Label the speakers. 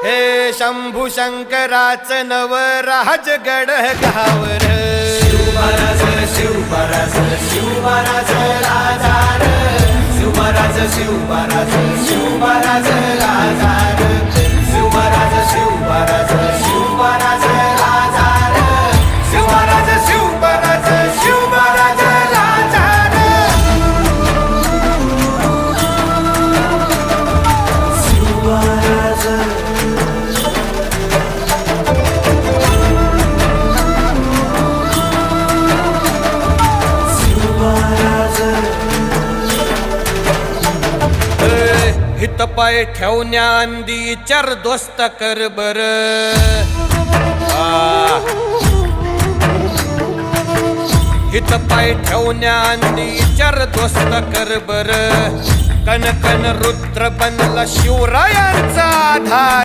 Speaker 1: हे शंभू शंकराचं नवराज गड गावर
Speaker 2: शिवबाराज शिवबाराज शिवबाराज राजार शिवबाराज शिवबाराज शिवबाराज राजार शिवबाराज शिवबाराज शिवबाराज राजार शिवबाराज शिवबाराज शिवबाराज राजार शिवबाराज
Speaker 1: हित पाय ठेवण्याआंदी चार दोस्त कर बर हित पाय ठेवण्याआंदी चार दोस्त कर बर कन कन रुद्र बनला शिवरायांचा आधार